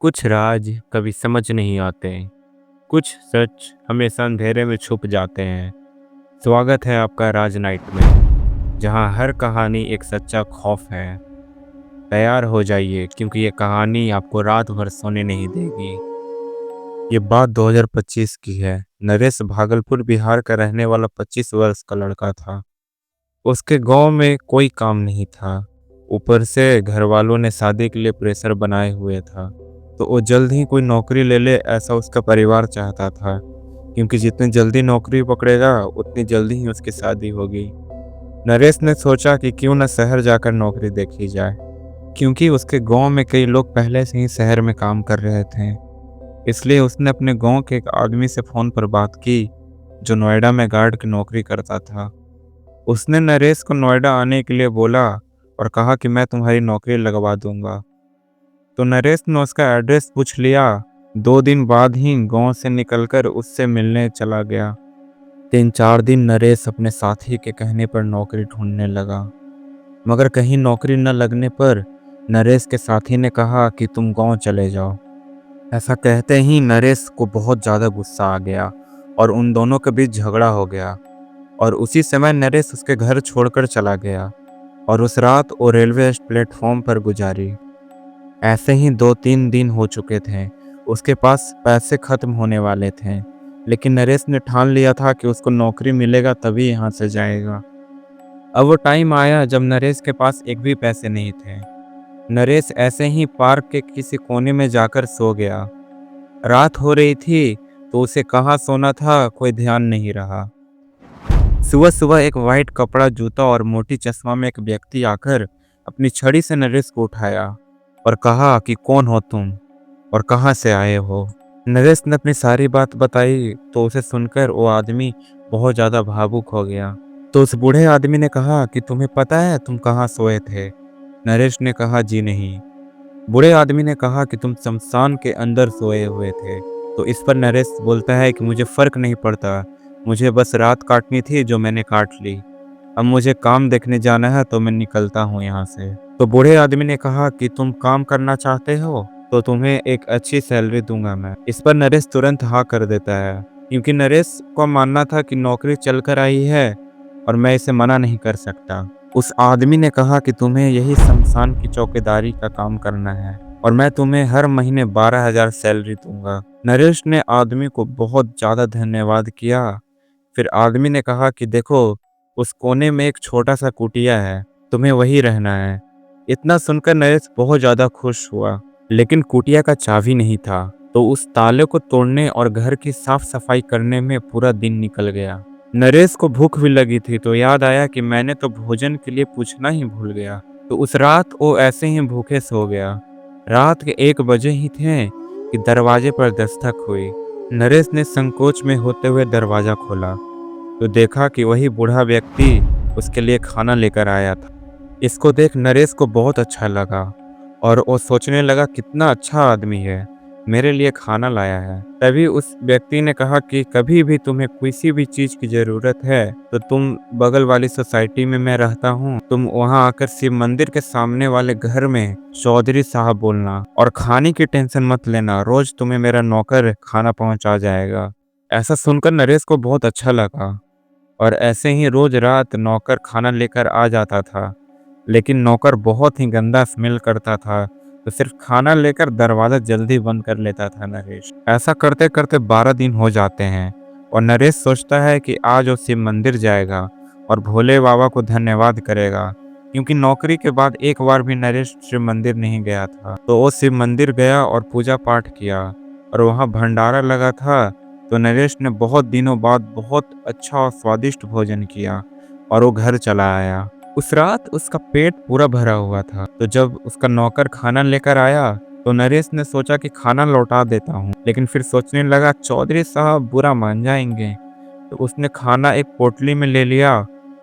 कुछ राज कभी समझ नहीं आते। कुछ सच हमेशा अंधेरे में छुप जाते हैं। स्वागत है आपका राज नाइट में, जहां हर कहानी एक सच्चा खौफ है। तैयार हो जाइए, क्योंकि ये कहानी आपको रात भर सोने नहीं देगी। ये बात 2025 की है। नरेश भागलपुर बिहार का रहने वाला 25 वर्ष का लड़का था। उसके गांव में कोई काम नहीं था। ऊपर से घर वालों ने शादी के लिए प्रेशर बनाए हुए था, तो वो जल्द ही कोई नौकरी ले ले, ऐसा उसका परिवार चाहता था। क्योंकि जितनी जल्दी नौकरी पकड़ेगा उतनी जल्दी ही उसकी शादी होगी। नरेश ने सोचा कि क्यों न शहर जाकर नौकरी देखी जाए, क्योंकि उसके गांव में कई लोग पहले से ही शहर में काम कर रहे थे। इसलिए उसने अपने गांव के एक आदमी से फ़ोन पर बात की, जो नोएडा में गार्ड की नौकरी करता था। उसने नरेश को नोएडा आने के लिए बोला और कहा कि मैं तुम्हारी नौकरी लगवा दूंगा। तो नरेश ने उसका एड्रेस पूछ लिया। 2 दिन बाद ही गांव से निकलकर उससे मिलने चला गया। 3-4 दिन नरेश अपने साथी के कहने पर नौकरी ढूंढने लगा, मगर कहीं नौकरी न लगने पर नरेश के साथी ने कहा कि तुम गांव चले जाओ। ऐसा कहते ही नरेश को बहुत ज़्यादा गुस्सा आ गया और उन दोनों के बीच झगड़ा हो गया। और उसी समय नरेश उसके घर छोड़कर चला गया और उस रात वो रेलवे प्लेटफॉर्म पर गुजारी। ऐसे ही 2-3 दिन हो चुके थे। उसके पास पैसे खत्म होने वाले थे, लेकिन नरेश ने ठान लिया था कि उसको नौकरी मिलेगा तभी यहाँ से जाएगा। अब वो टाइम आया जब नरेश के पास एक भी पैसे नहीं थे। नरेश ऐसे ही पार्क के किसी कोने में जाकर सो गया। रात हो रही थी, तो उसे कहाँ सोना था कोई ध्यान नहीं रहा। सुबह सुबह एक वाइट कपड़ा, जूता और मोटी चश्मा में एक व्यक्ति आकर अपनी छड़ी से नरेश को उठाया और कहा कि कौन हो तुम और कहाँ से आए हो। नरेश ने अपनी सारी बात बताई, तो उसे सुनकर वो आदमी बहुत ज़्यादा भावुक हो गया। तो उस बूढ़े आदमी ने कहा कि तुम्हें पता है तुम कहाँ सोए थे। नरेश ने कहा जी नहीं। बूढ़े आदमी ने कहा कि तुम शमशान के अंदर सोए हुए थे। तो इस पर नरेश बोलता है कि मुझे फर्क नहीं पड़ता, मुझे बस रात काटनी थी जो मैंने काट ली। अब मुझे काम देखने जाना है, तो मैं निकलता हूँ यहाँ से। तो बूढ़े आदमी ने कहा कि तुम काम करना चाहते हो तो तुम्हें एक अच्छी सैलरी दूंगा मैं। इस पर नरेश तुरंत हाँ कर देता है, क्योंकि नरेश को मानना था कि नौकरी चल कर आई है और मैं इसे मना नहीं कर सकता। उस आदमी ने कहा कि तुम्हें यही शमशान की चौकीदारी का काम करना है और मैं तुम्हें हर महीने 12,000 सैलरी दूंगा। नरेश ने आदमी को बहुत ज़्यादा धन्यवाद किया। फिर आदमी ने कहा कि देखो, उस कोने में एक छोटा सा कुटिया है, तुम्हें वही रहना है। इतना सुनकर नरेश बहुत ज़्यादा खुश हुआ, लेकिन कुटिया का चाबी नहीं था, तो उस ताले को तोड़ने और घर की साफ सफाई करने में पूरा दिन निकल गया। नरेश को भूख भी लगी थी, तो याद आया कि मैंने तो भोजन के लिए पूछना ही भूल गया। तो उस रात वो ऐसे ही भूखे सो गया। रात के 1 बजे ही थे कि दरवाजे पर दस्तक हुई। नरेश ने संकोच में होते हुए दरवाज़ा खोला, तो देखा कि वही बूढ़ा व्यक्ति उसके लिए खाना लेकर आया था। इसको देख नरेश को बहुत अच्छा लगा और वो सोचने लगा कितना अच्छा आदमी है, मेरे लिए खाना लाया है। तभी उस व्यक्ति ने कहा कि कभी भी तुम्हें किसी भी चीज़ की ज़रूरत है तो तुम बगल वाली सोसाइटी में मैं रहता हूँ, तुम वहाँ आकर शिव मंदिर के सामने वाले घर में चौधरी साहब बोलना और खाने की टेंशन मत लेना, रोज़ तुम्हें मेरा नौकर खाना पहुँचा जाएगा। ऐसा सुनकर नरेश को बहुत अच्छा लगा और ऐसे ही रोज रात नौकर खाना लेकर आ जाता था। लेकिन नौकर बहुत ही गंदा स्मेल करता था, तो सिर्फ खाना लेकर दरवाज़ा जल्दी बंद कर लेता था नरेश। ऐसा करते करते 12 दिन हो जाते हैं और नरेश सोचता है कि आज वो शिव मंदिर जाएगा और भोले बाबा को धन्यवाद करेगा, क्योंकि नौकरी के बाद एक बार भी नरेश शिव मंदिर नहीं गया था। तो वो शिव मंदिर गया और पूजा पाठ किया और वहाँ भंडारा लगा था। तो नरेश ने बहुत दिनों बाद बहुत अच्छा और स्वादिष्ट भोजन किया और वो घर चला आया। उस रात उसका पेट पूरा भरा हुआ था। तो जब उसका नौकर खाना लेकर आया, तो नरेश ने सोचा कि खाना लौटा देता हूँ, लेकिन फिर सोचने लगा चौधरी साहब बुरा मान जाएंगे। तो उसने खाना एक पोटली में ले लिया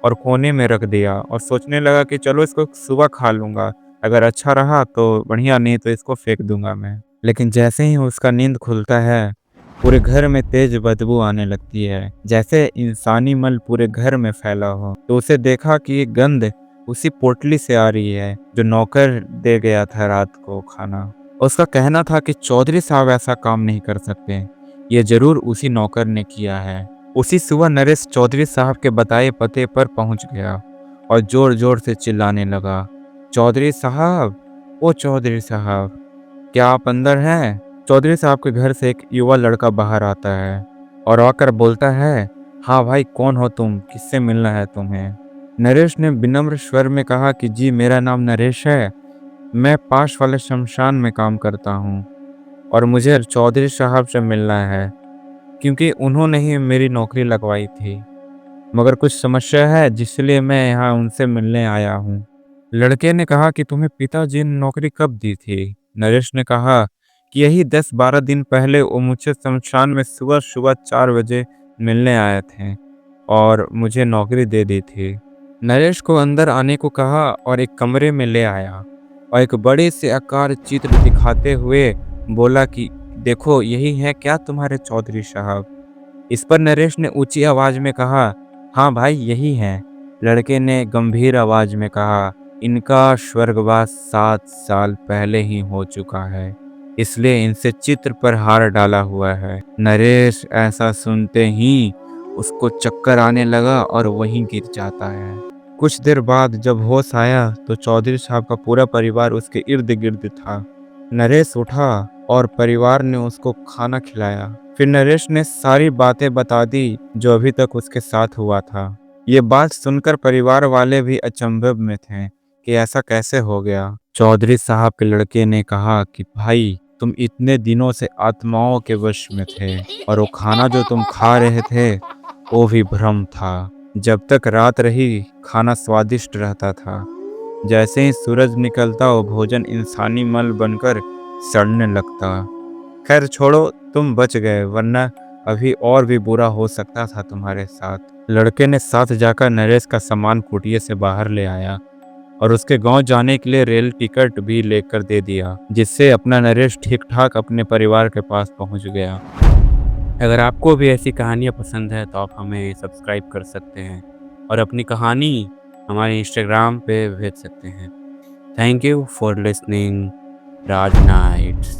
और कोने में रख दिया और सोचने लगा कि चलो इसको सुबह खा लूंगा, अगर अच्छा रहा तो बढ़िया, नहीं तो इसको फेंक दूंगा मैं। लेकिन जैसे ही उसका नींद खुलता है, पूरे घर में तेज बदबू आने लगती है, जैसे इंसानी मल पूरे घर में फैला हो। तो उसे देखा कि ये गंध उसी पोटली से आ रही है जो नौकर दे गया था रात को खाना। उसका कहना था कि चौधरी साहब ऐसा काम नहीं कर सकते, ये जरूर उसी नौकर ने किया है। उसी सुबह नरेश चौधरी साहब के बताए पते पर पहुंच गया और जोर जोर से चिल्लाने लगा, चौधरी साहब, ओ चौधरी साहब, क्या आप अंदर हैं? चौधरी साहब के घर से एक युवा लड़का बाहर आता है और आकर बोलता है, हाँ भाई, कौन हो तुम, किससे मिलना है तुम्हें? नरेश ने विनम्र स्वर में कहा कि जी, मेरा नाम नरेश है, मैं पास वाले शमशान में काम करता हूँ और मुझे चौधरी साहब से मिलना है क्योंकि उन्होंने ही मेरी नौकरी लगवाई थी, मगर कुछ समस्या है जिसलिए मैं यहाँ उनसे मिलने आया हूँ। लड़के ने कहा कि तुम्हें पिताजी ने नौकरी कब दी थी? नरेश ने कहा कि यही 10-12 दिन पहले वो मुझसे शमशान में सुबह सुबह 4 बजे मिलने आए थे और मुझे नौकरी दे दी थी। नरेश को अंदर आने को कहा और एक कमरे में ले आया और एक बड़े से आकार चित्र दिखाते हुए बोला कि देखो, यही है क्या तुम्हारे चौधरी साहब? इस पर नरेश ने ऊंची आवाज में कहा, हाँ भाई, यही है। लड़के ने गंभीर आवाज में कहा, इनका स्वर्गवास 7 साल पहले ही हो चुका है, इसलिए इनसे चित्र पर हार डाला हुआ है। नरेश ऐसा सुनते ही उसको चक्कर आने लगा और वहीं गिर जाता है। कुछ देर बाद जब होश आया तो चौधरी साहब का पूरा परिवार उसके इर्द गिर्द था। नरेश उठा और परिवार ने उसको खाना खिलाया। फिर नरेश ने सारी बातें बता दी जो अभी तक उसके साथ हुआ था। ये बात सुनकर परिवार वाले भी अचंभे में थे कि ऐसा कैसे हो गया। चौधरी साहब के लड़के ने कहा कि भाई, तुम इतने दिनों से आत्माओं के वश में थे और वो खाना जो तुम खा रहे थे वो भी भ्रम था। जब तक रात रही खाना स्वादिष्ट रहता था, जैसे ही सूरज निकलता वो भोजन इंसानी मल बनकर सड़ने लगता। खैर छोड़ो, तुम बच गए, वरना अभी और भी बुरा हो सकता था तुम्हारे साथ। लड़के ने साथ जाकर नरेश का सामान कुटिया से बाहर ले आया और उसके गांव जाने के लिए रेल टिकट भी लेकर दे दिया, जिससे अपना नरेश ठीक ठाक अपने परिवार के पास पहुंच गया। अगर आपको भी ऐसी कहानियाँ पसंद है तो आप हमें सब्सक्राइब कर सकते हैं और अपनी कहानी हमारे इंस्टाग्राम पे भेज सकते हैं। Thank you for listening Raj nights.